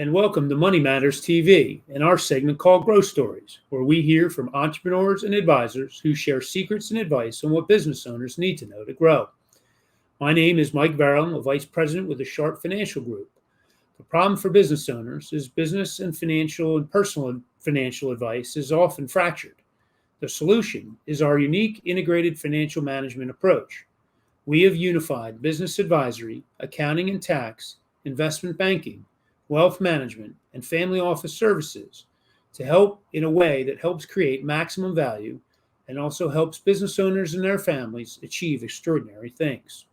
and welcome to Money Matters TV and our segment called Growth Stories, where we hear from entrepreneurs and advisors who share secrets and advice on what business owners need to know to grow. My name is Mike Verrill. I'm a Vice President with the Sharp Financial Group. The problem for business owners is business and financial and personal financial advice is often fractured. The solution is our unique integrated financial management approach. We have unified business advisory, accounting and tax, investment banking, wealth management, and family office services to help in a way that helps create maximum value and also helps business owners and their families achieve extraordinary things.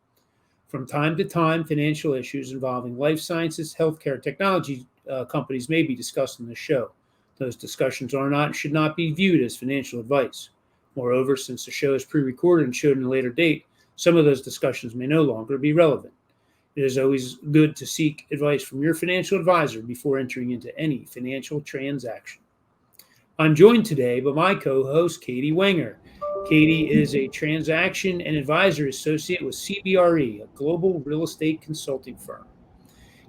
From time to time, financial issues involving life sciences, healthcare, technology companies may be discussed on the show. Those discussions are not and should not be viewed as financial advice. Moreover, since the show is pre-recorded and showed in a later date, some of those discussions may no longer be relevant. It is always good to seek advice from your financial advisor before entering into any financial transaction. I'm joined today by my co-host, Katie Wenger. Katie is a transaction and advisory associate with CBRE, a global real estate consulting firm.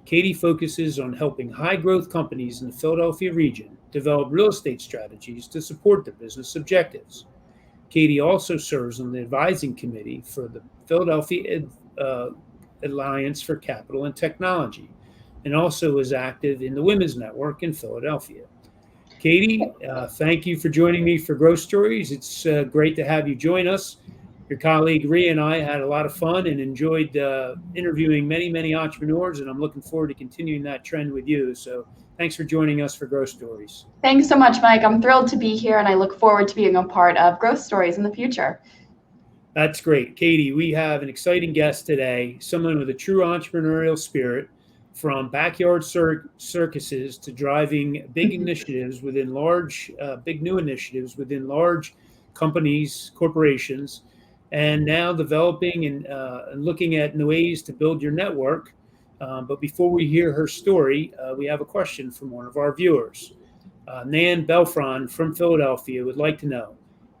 Katie focuses on helping high-growth companies in the Philadelphia region develop real estate strategies to support their business objectives. Katie also serves on the advising committee for the Philadelphia Alliance for Capital and Technology, and also is active in the Women's Network in Philadelphia. Katie, thank you for joining me for Growth Stories. It's great to have you join us. Your colleague Rhea and I had a lot of fun and enjoyed interviewing many entrepreneurs, and I'm looking forward to continuing that trend with you. So thanks for joining us for Growth Stories. Thanks so much, Mike. I'm thrilled to be here, and I look forward to being a part of Growth Stories in the future. That's great. Katie, we have an exciting guest today, someone with a true entrepreneurial spirit, from backyard circuses to driving big initiatives within big new initiatives within large companies, corporations, and now developing and looking at new ways to build your network. But before we hear her story, we have a question from one of our viewers. Nan Belfron from Philadelphia would like to know,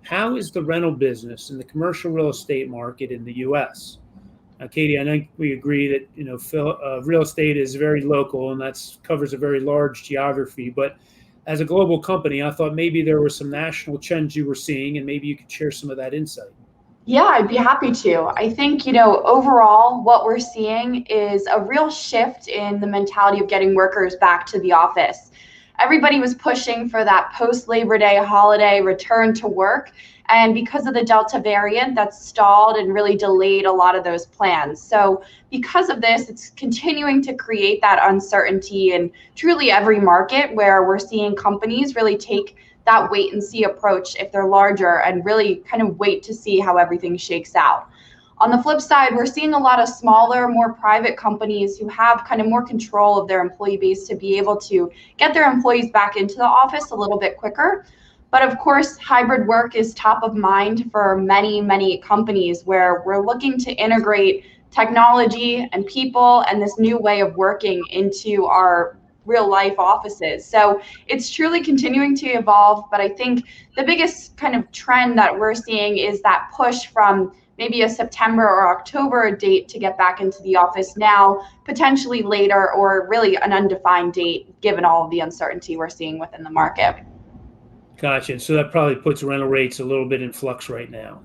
how is the rental business in the commercial real estate market in the U.S.? Katie, I think we agree that real estate is very local and that covers a very large geography. But as a global company, I thought maybe there were some national trends you were seeing, and maybe you could share some of that insight. Yeah, I'd be happy to. I think, overall, what we're seeing is a real shift in the mentality of getting workers back to the office. Everybody was pushing for that post-Labor Day holiday return to work. And because of the Delta variant, that's stalled and really delayed a lot of those plans. So because of this, it's continuing to create that uncertainty in truly every market, where we're seeing companies really take that wait and see approach if they're larger and really kind of wait to see how everything shakes out. On the flip side, we're seeing a lot of smaller, more private companies who have kind of more control of their employee base to be able to get their employees back into the office a little bit quicker. But of course, hybrid work is top of mind for many companies, where we're looking to integrate technology and people and this new way of working into our real life offices. So it's truly continuing to evolve. But I think the biggest kind of trend that we're seeing is that push from maybe a September or October date to get back into the office now, potentially later, or really an undefined date, given all of the uncertainty we're seeing within the market. Gotcha. So that probably puts rental rates a little bit in flux right now.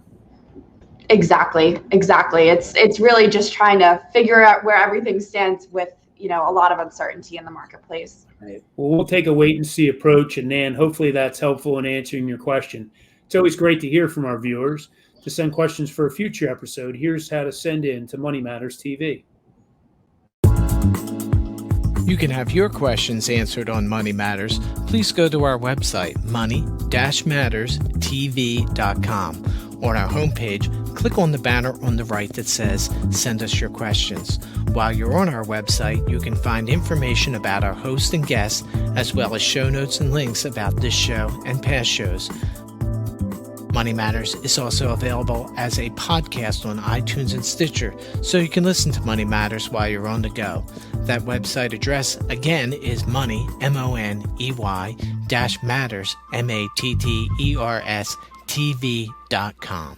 Exactly. It's really just trying to figure out where everything stands with, a lot of uncertainty in the marketplace. Right. Well, we'll take a wait and see approach, and Nan, hopefully that's helpful in answering your question. It's always great to hear from our viewers. To send questions for a future episode, here's how to send in to Money Matters TV. You can have your questions answered on Money Matters. Please go to our website, money-matterstv.com. On our homepage, click on the banner on the right that says, Send us your questions. While you're on our website, you can find information about our host and guests, as well as show notes and links about this show and past shows. Money Matters is also available as a podcast on iTunes and Stitcher, so you can listen to Money Matters while you're on the go. That website address, again, is money, MONEY, -matters, MATTERS, TV.com.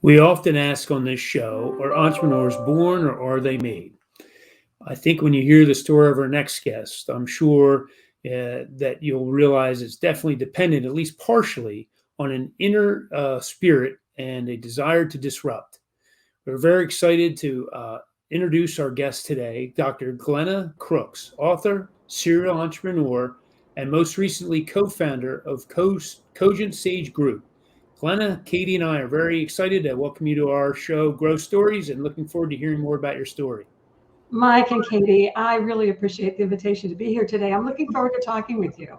We often ask on this show, are entrepreneurs born or are they made? I think when you hear the story of our next guest, I'm sure that you'll realize it's definitely dependent, at least partially, on an inner spirit and a desire to disrupt. We're very excited to introduce our guest today, Dr. Glenna Crooks, author, serial entrepreneur, and most recently co-founder of CogentSage Group. Glenna, Katie, and I are very excited to welcome you to our show, Grow Stories, and looking forward to hearing more about your story. Mike and Katie, I really appreciate the invitation to be here today. I'm looking forward to talking with you.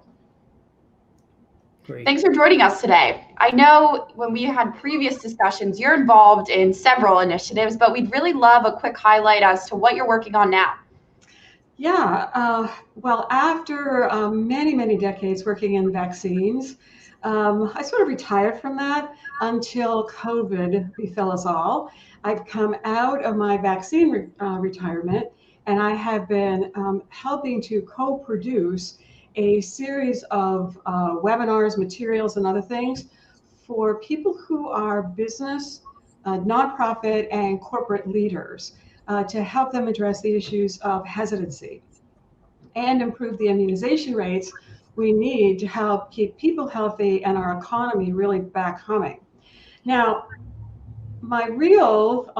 Great. Thanks for joining us today. I know when we had previous discussions, you're involved in several initiatives, but we'd really love a quick highlight as to what you're working on now. Yeah, well, after many decades working in vaccines, I sort of retired from that until COVID befell us all. I've come out of my vaccine retirement, and I have been helping to co-produce a series of webinars, materials, and other things for people who are business, nonprofit, and corporate leaders to help them address the issues of hesitancy and improve the immunization rates we need to help keep people healthy and our economy really back humming. Now, my real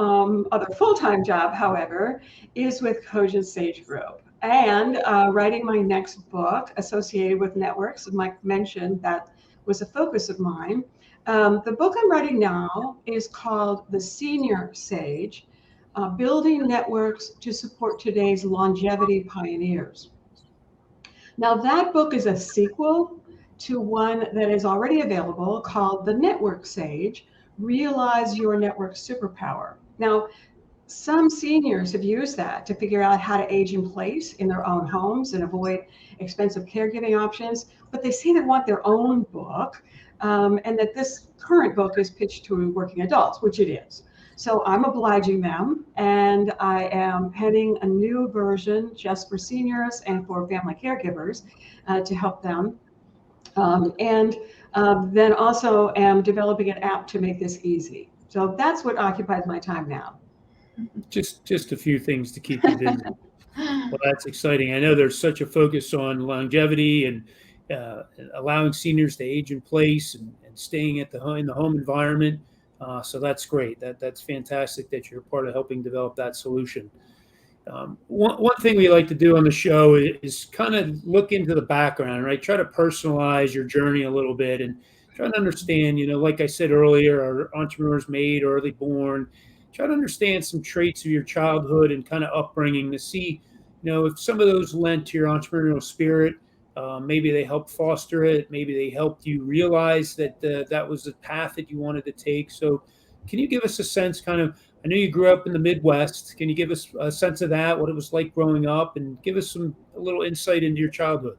other full-time job, however, is with CogentSage Group and writing my next book associated with networks. Mike mentioned that was a focus of mine. The book I'm writing now is called The Senior Sage, Building Networks to Support Today's Longevity Pioneers. Now, that book is a sequel to one that is already available called The Network Sage, Realize Your Network Superpower. Now, some seniors have used that to figure out how to age in place in their own homes and avoid expensive caregiving options, but they say they want their own book, and that this current book is pitched to working adults, which it is. So I'm obliging them, and I am penning a new version just for seniors and for family caregivers to help them. Then also am developing an app to make this easy. So that's what occupies my time now. Just a few things to keep you busy. Well, that's exciting. I know there's such a focus on longevity and allowing seniors to age in place and staying in the home environment. So that's great. That's fantastic that you're part of helping develop that solution. One thing we like to do on the show is kind of look into the background, right? Try to personalize your journey a little bit and try to understand, like I said earlier, are entrepreneurs made or early born? Try to understand some traits of your childhood and kind of upbringing to see, if some of those lent to your entrepreneurial spirit. Maybe they helped foster it. Maybe they helped you realize that that was the path that you wanted to take. So can you give us a sense I know you grew up in the Midwest. Can you give us a sense of that, what it was like growing up, and give us a little insight into your childhood?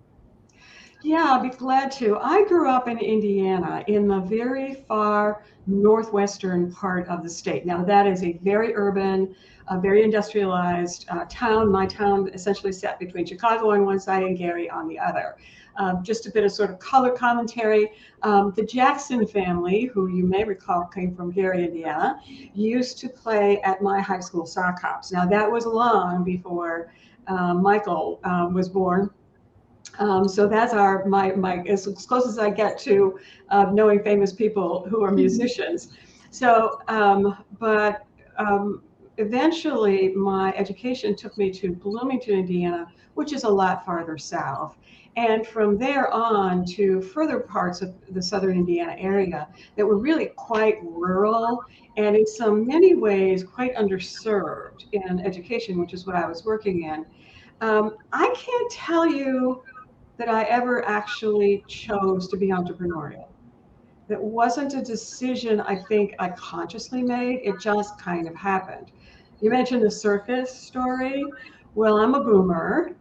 Yeah, I'll be glad to. I grew up in Indiana in the very far northwestern part of the state. Now, that is a very urban, very industrialized town. My town essentially sat between Chicago on one side and Gary on the other. Just a bit of sort of color commentary. The Jackson family, who you may recall came from Gary, Indiana, used to play at my high school sock hops. Now, that was long before Michael was born. So that's my as close as I get to knowing famous people who are musicians. So, but eventually my education took me to Bloomington, Indiana, which is a lot farther south. And from there on to further parts of the southern Indiana area that were really quite rural and in so many ways quite underserved in education, which is what I was working in. I can't tell you that I ever actually chose to be entrepreneurial. That wasn't a decision I think I consciously made. It just kind of happened. You mentioned the circus story. Well, I'm a boomer.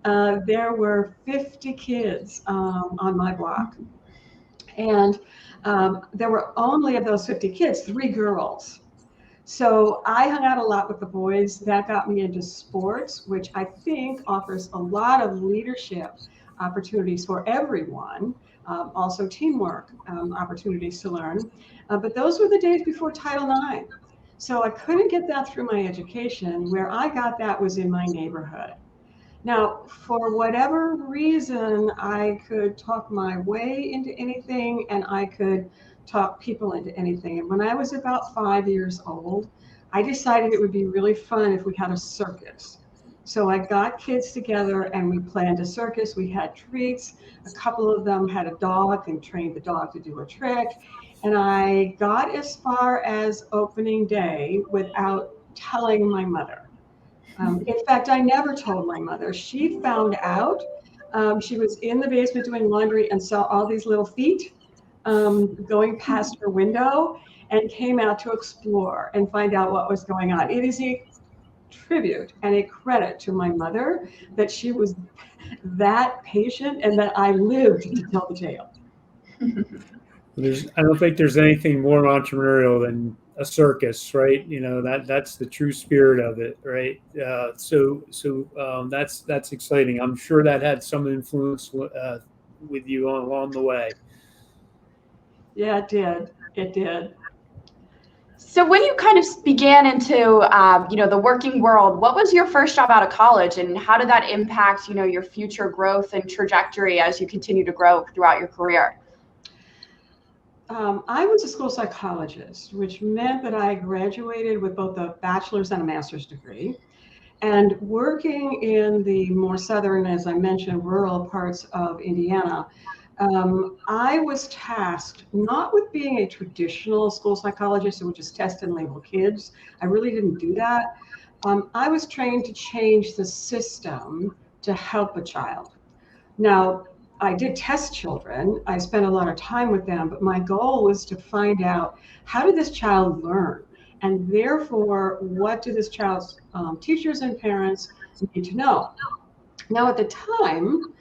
There were 50 kids on my block. And there were only of those 50 kids, 3 girls. So I hung out a lot with the boys. That got me into sports, which I think offers a lot of leadership opportunities for everyone, also teamwork opportunities to learn. But those were the days before Title IX. So I couldn't get that through my education. Where I got that was in my neighborhood. Now, for whatever reason, I could talk my way into anything and I could talk people into anything. And when I was about 5 years old, I decided it would be really fun if we had a circus. So I got kids together and we planned a circus. We had treats. A couple of them had a dog and trained the dog to do a trick. And I got as far as opening day without telling my mother. In fact, I never told my mother. She found out. She was in the basement doing laundry and saw all these little feet going past her window and came out to explore and find out what was going on. It is a tribute and a credit to my mother that she was that patient and that I lived to tell the tale. I don't think there's anything more entrepreneurial than a circus, right? That's the true spirit of it, right? That's exciting. I'm sure that had some influence with you along the way. Yeah, it did. It did. So when you kind of began into, the working world, what was your first job out of college, and how did that impact, your future growth and trajectory as you continue to grow throughout your career? I was a school psychologist, which meant that I graduated with both a bachelor's and a master's degree. And working in the more southern, as I mentioned, rural parts of Indiana, I was tasked not with being a traditional school psychologist who would just test and label kids. I really didn't do that. I was trained to change the system to help a child. Now, I did test children. I spent a lot of time with them, but my goal was to find out, how did this child learn? And therefore, what do this child's teachers and parents need to know? Now, at the time,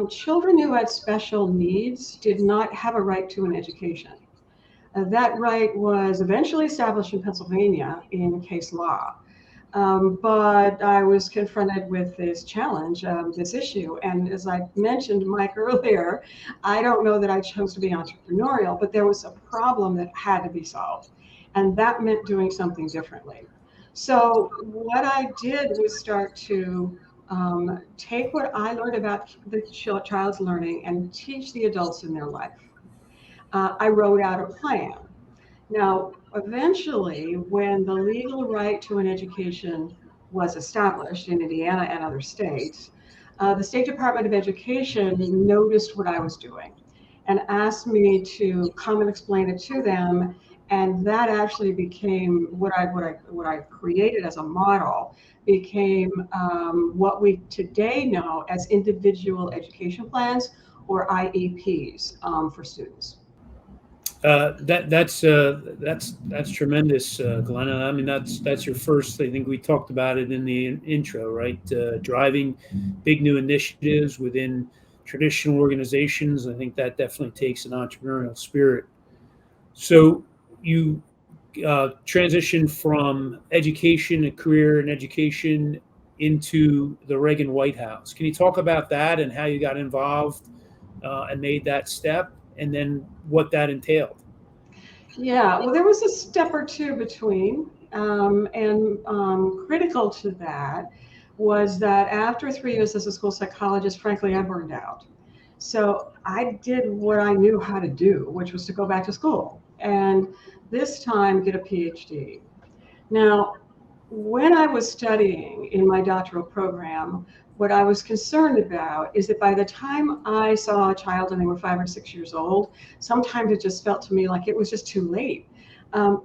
children who had special needs did not have a right to an education. That right was eventually established in Pennsylvania in case law. But I was confronted with this challenge, this issue. And as I mentioned, Mike, earlier, I don't know that I chose to be entrepreneurial, but there was a problem that had to be solved. And that meant doing something differently. So what I did was start to take what I learned about the child's learning and teach the adults in their life. I wrote out a plan. Now, eventually, when the legal right to an education was established in Indiana and other states, the State Department of Education noticed what I was doing and asked me to come and explain it to them. And that actually became what I created as a model, became what we today know as individual education plans, or IEPs, for students. That's tremendous, Glenna. I mean, that's your first. I think we talked about it in the intro, right? Driving big new initiatives within traditional organizations. I think that definitely takes an entrepreneurial spirit. So you transitioned from education, a career in education, into the Reagan White House. Can you talk about that and how you got involved and made that step, and then what that entailed? Yeah, well, there was a step or two between, and critical to that was that after 3 years as a school psychologist, frankly, I burned out. So I did what I knew how to do, which was to go back to school, and this time get a PhD. Now, when I was studying in my doctoral program, what I was concerned about is that by the time I saw a child and they were 5 or 6 years old, sometimes it just felt to me like it was just too late.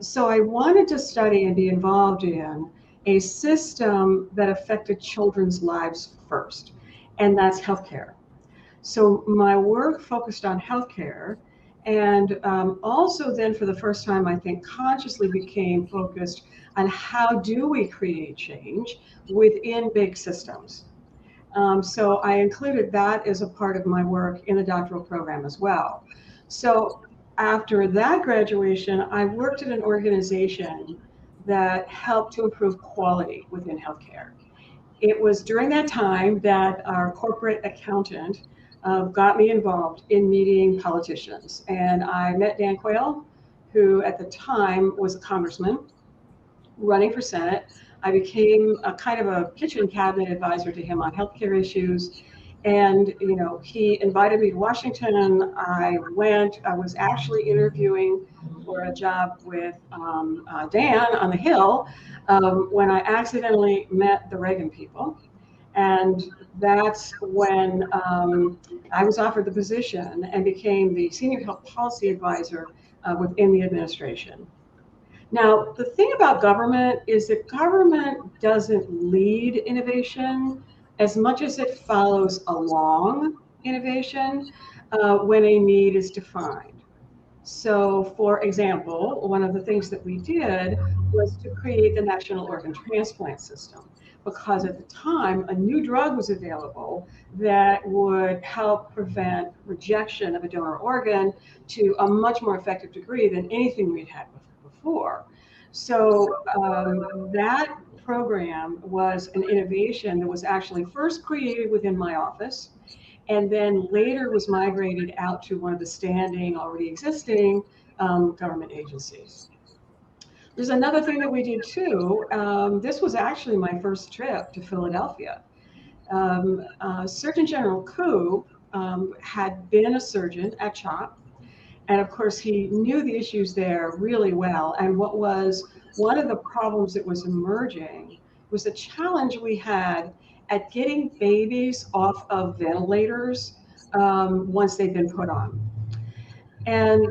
So I wanted to study and be involved in a system that affected children's lives first, and that's healthcare. So my work focused on healthcare, and also then for the first time, I think, consciously became focused on how do we create change within big systems. So I included that as a part of my work in the doctoral program as well. So after that graduation, I worked at an organization that helped to improve quality within healthcare. It was during that time that our corporate accountant got me involved in meeting politicians. And I met Dan Quayle, who at the time was a congressman running for Senate. I became a kind of a kitchen cabinet advisor to him on healthcare issues. And, he invited me to Washington. I went. I was actually interviewing for a job with Dan on the Hill when I accidentally met the Reagan people. And that's when I was offered the position and became the senior health policy advisor within the administration. Now, the thing about government is that government doesn't lead innovation as much as it follows along innovation when a need is defined. So, for example, one of the things that we did was to create the National Organ Transplant System, because at the time a new drug was available that would help prevent rejection of a donor organ to a much more effective degree than anything we'd had before. So that program was an innovation that was actually first created within my office, and then later was migrated out to one of the standing, already existing government agencies. There's another thing that we did too. This was actually my first trip to Philadelphia. Surgeon General Koo had been a surgeon at CHOP, and of course he knew the issues there really well. And what was one of the problems that was emerging was the challenge we had at getting babies off of ventilators once they've been put on. And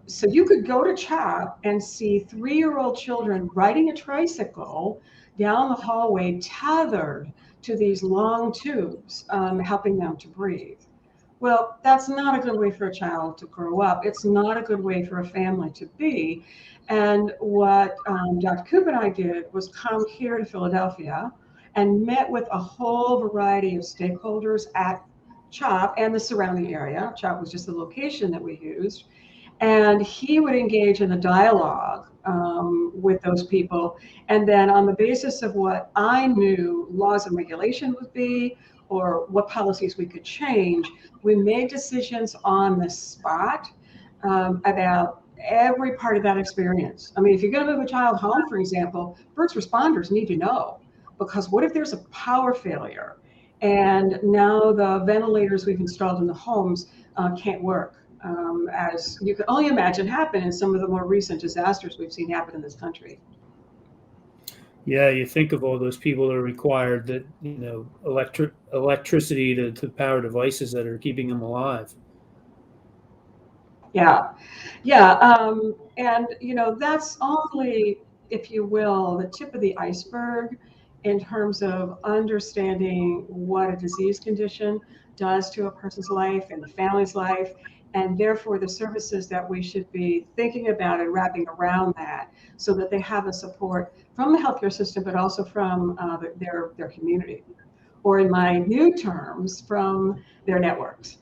so you could go to CHOP and see 3-year-old children riding a tricycle down the hallway tethered to these long tubes, helping them to breathe. Well, that's not a good way for a child to grow up. It's not a good way for a family to be. And what Dr. Coop and I did was come here to Philadelphia and met with a whole variety of stakeholders at CHOP and the surrounding area. CHOP was just the location that we used. And he would engage in a dialogue with those people. And then on the basis of what I knew laws and regulation would be, or what policies we could change, we made decisions on the spot about every part of that experience. I mean, if you're going to move a child home, for example, first responders need to know, because what if there's a power failure and now the ventilators we've installed in the homes can't work, as you can only imagine happen in some of the more recent disasters we've seen happen in this country. Yeah, you think of all those people that are required, that, electricity to power devices that are keeping them alive. Yeah. And that's only, if you will, the tip of the iceberg in terms of understanding what a disease condition does to a person's life and the family's life, and therefore the services that we should be thinking about and wrapping around that, so that they have the support from the healthcare system, but also from their community, or in my new terms, from their networks.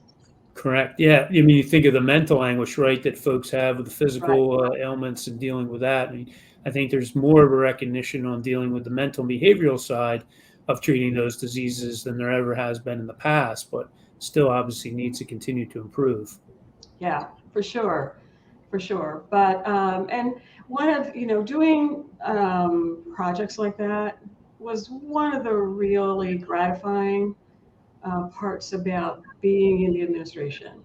Correct. Yeah. I mean, you think of the mental anguish, right, that folks have with the physical ailments and dealing with that. I mean, I think there's more of a recognition on dealing with the mental and behavioral side of treating those diseases than there ever has been in the past, but still obviously needs to continue to improve. Yeah, for sure. But and one of doing projects like that was one of the really gratifying parts about being in the administration.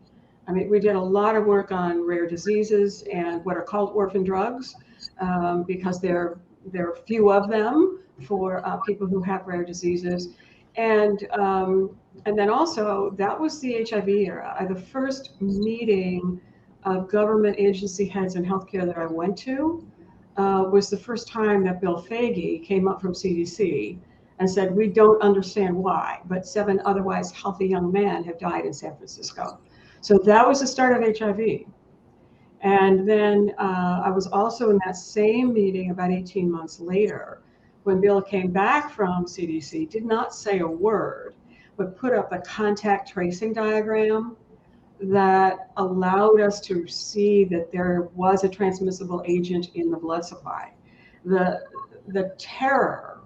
I mean, we did a lot of work on rare diseases and what are called orphan drugs, because there are few of them for people who have rare diseases. And then also, that was the HIV era. The first meeting of government agency heads in healthcare that I went to was the first time that Bill Foege came up from CDC and said, "We don't understand why, but 7 otherwise healthy young men have died in San Francisco." So that was the start of HIV. And then I was also in that same meeting about 18 months later, when Bill came back from CDC, did not say a word, but put up a contact tracing diagram that allowed us to see that there was a transmissible agent in the blood supply. The terror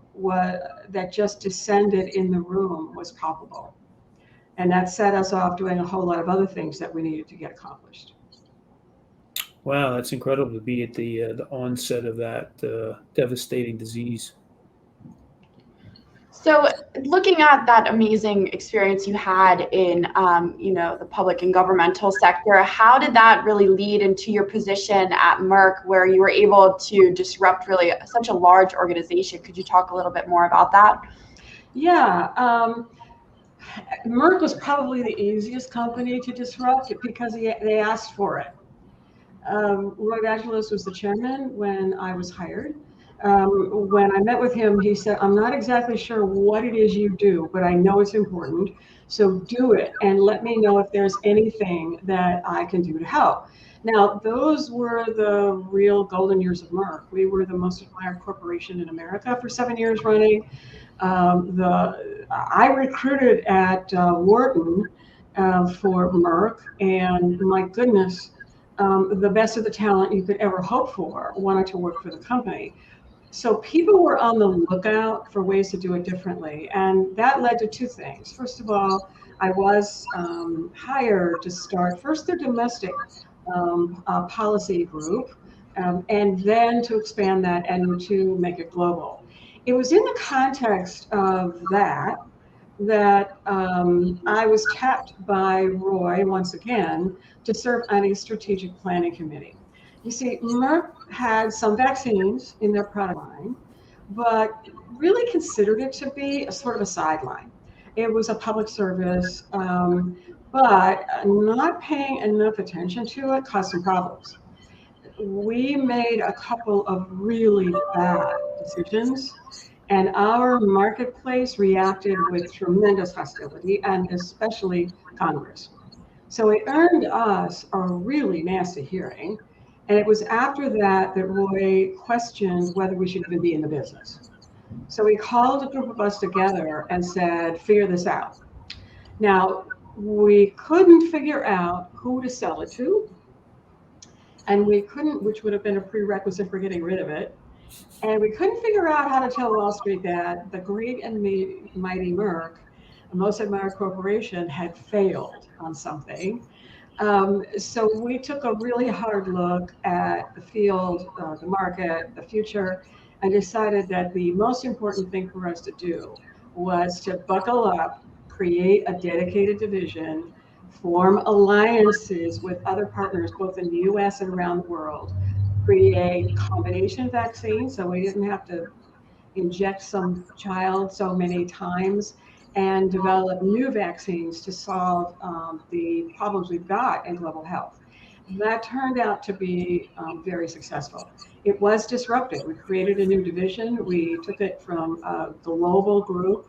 that just descended in the room was palpable. And that set us off doing a whole lot of other things that we needed to get accomplished. Wow, that's incredible to be at the onset of that devastating disease. So looking at that amazing experience you had in, the public and governmental sector, how did that really lead into your position at Merck, where you were able to disrupt really such a large organization? Could you talk a little bit more about that? Yeah, Merck was probably the easiest company to disrupt because they asked for it. Roy Vagelos was the chairman when I was hired. When I met with him, he said, I'm not exactly sure what it is you do, but I know it's important. So do it and let me know if there's anything that I can do to help. Now, those were the real golden years of Merck. We were the most admired corporation in America for 7 years running. I recruited at Wharton for Merck, and my goodness, the best of the talent you could ever hope for wanted to work for the company. So people were on the lookout for ways to do it differently, and that led to two things. First of all, I was hired to start first their domestic policy group, and then to expand that and to make it global. It was in the context of that I was tapped by Roy once again to serve on a strategic planning committee. You see, Merck had some vaccines in their product line, but really considered it to be a sort of a sideline. It was a public service, but not paying enough attention to it caused some problems. We made a couple of really bad decisions, and our marketplace reacted with tremendous hostility, and especially Congress. So it earned us a really nasty hearing. And it was after that that Roy questioned whether we should even be in the business. So he called a group of us together and said, figure this out. Now, we couldn't figure out who to sell it to, and we couldn't, which would have been a prerequisite for getting rid of it. And we couldn't figure out how to tell Wall Street that the great and mighty Merck, a most admired corporation, had failed on something. So we took a really hard look at the field, the market, the future, and decided that the most important thing for us to do was to buckle up, create a dedicated division, form alliances with other partners, both in the US and around the world, create combination vaccines so we didn't have to inject some child so many times, and develop new vaccines to solve the problems we've got in global health. That turned out to be very successful. It was disruptive. We created a new division. We took it from a global group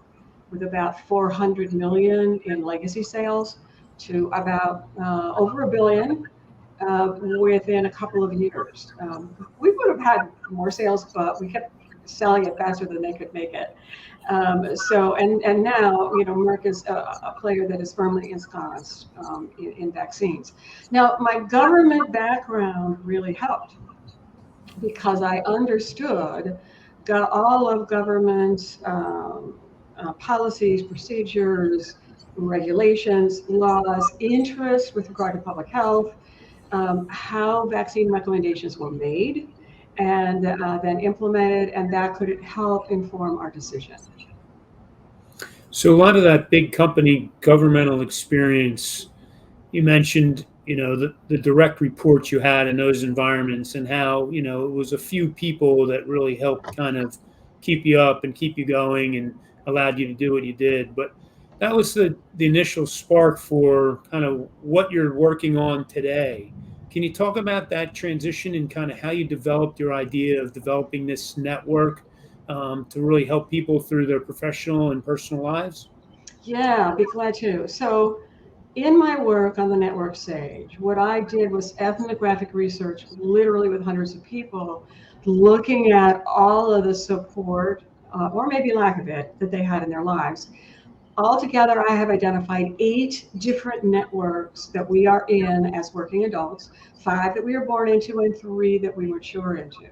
with about 400 million in legacy sales to about over $1 billion within a couple of years. We would have had more sales, but we kept selling it faster than they could make it. And now, Merck is a player that is firmly ensconced in vaccines. Now, my government background really helped because I understood all of government's policies, procedures, regulations, laws, interests with regard to public health, how vaccine recommendations were made and then implemented, and that could help inform our decision. So a lot of that big company governmental experience, you mentioned, the direct reports you had in those environments and how, it was a few people that really helped kind of keep you up and keep you going and allowed you to do what you did. But that was the initial spark for kind of what you're working on today. Can you talk about that transition and kind of how you developed your idea of developing this network to really help people through their professional and personal lives? Yeah, I'd be glad to. So in my work on the network stage, what I did was ethnographic research, literally with hundreds of people, looking at all of the support, or maybe lack of it, that they had in their lives. Altogether, I have identified 8 different networks that we are in as working adults, 5 that we were born into and 3 that we mature into.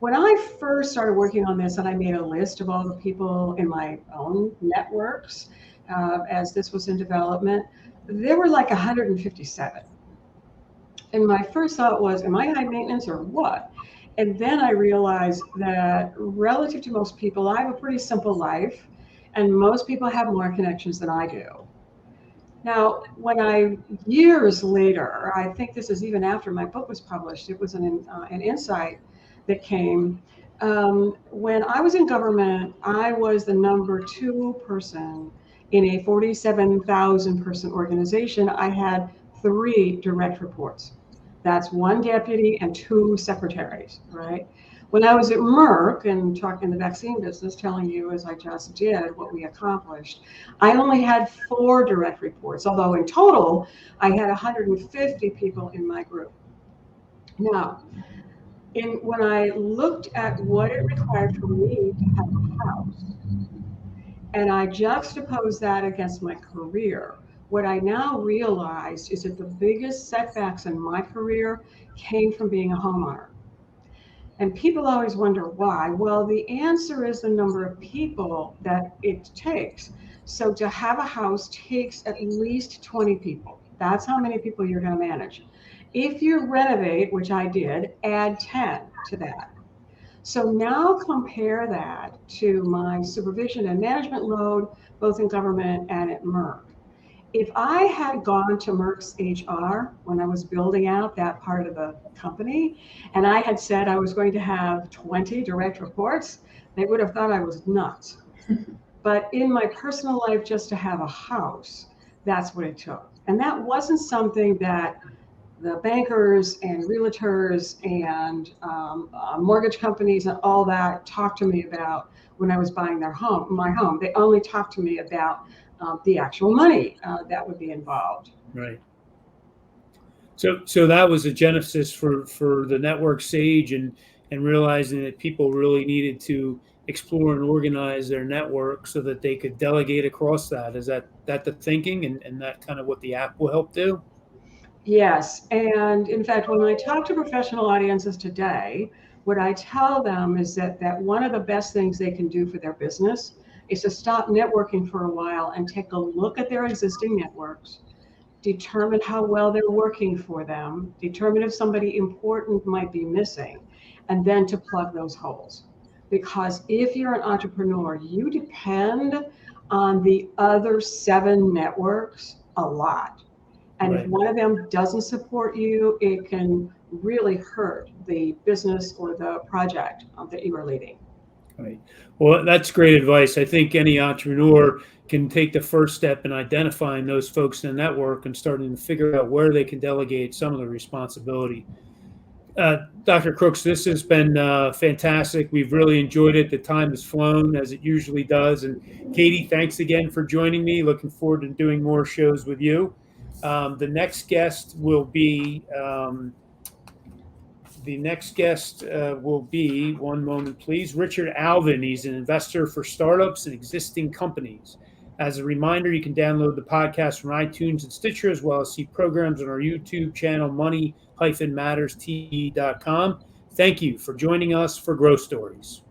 When I first started working on this and I made a list of all the people in my own networks as this was in development, there were like 157. And my first thought was, am I high maintenance or what? And then I realized that relative to most people, I have a pretty simple life. And most people have more connections than I do. Now, years later, I think this is even after my book was published, it was an insight that came. When I was in government, I was the number 2 person in a 47,000 person organization. I had 3 direct reports. That's 1 deputy and 2 secretaries, right? When I was at Merck and talking the vaccine business, telling you as I just did what we accomplished, I only had 4 direct reports, although in total, I had 150 people in my group. Now, when I looked at what it required for me to have a house, and I juxtaposed that against my career, what I now realized is that the biggest setbacks in my career came from being a homeowner. And people always wonder why. Well, the answer is the number of people that it takes. So to have a house takes at least 20 people. That's how many people you're going to manage. If you renovate, which I did, add 10 to that. So now compare that to my supervision and management load, both in government and at Merck. If I had gone to Merck's HR when I was building out that part of the company, and I had said I was going to have 20 direct reports, they would have thought I was nuts. But in my personal life, just to have a house, that's what it took. And that wasn't something that the bankers and realtors and mortgage companies and all that talked to me about when I was buying my home. They only talked to me about the actual money that would be involved. Right. So that was a genesis for the network Sage and realizing that people really needed to explore and organize their network so that they could delegate across that. Is that the thinking and that kind of what the app will help do? Yes. And in fact, when I talk to professional audiences today, what I tell them is that one of the best things they can do for their business is to stop networking for a while and take a look at their existing networks, determine how well they're working for them, determine if somebody important might be missing, and then to plug those holes. Because if you're an entrepreneur, you depend on the other 7 networks a lot. And Right. If one of them doesn't support you, it can really hurt the business or the project that you are leading. Right. Well, that's great advice. I think any entrepreneur can take the first step in identifying those folks in the network and starting to figure out where they can delegate some of the responsibility. Dr. Crooks, this has been fantastic. We've really enjoyed it. The time has flown as it usually does. And Katie, thanks again for joining me. Looking forward to doing more shows with you. The next guest will be one moment, please, Richard Alvin. He's an investor for startups and existing companies. As a reminder, you can download the podcast from iTunes and Stitcher, as well as see programs on our YouTube channel, money-matterstv.com. Thank you for joining us for Growth Stories.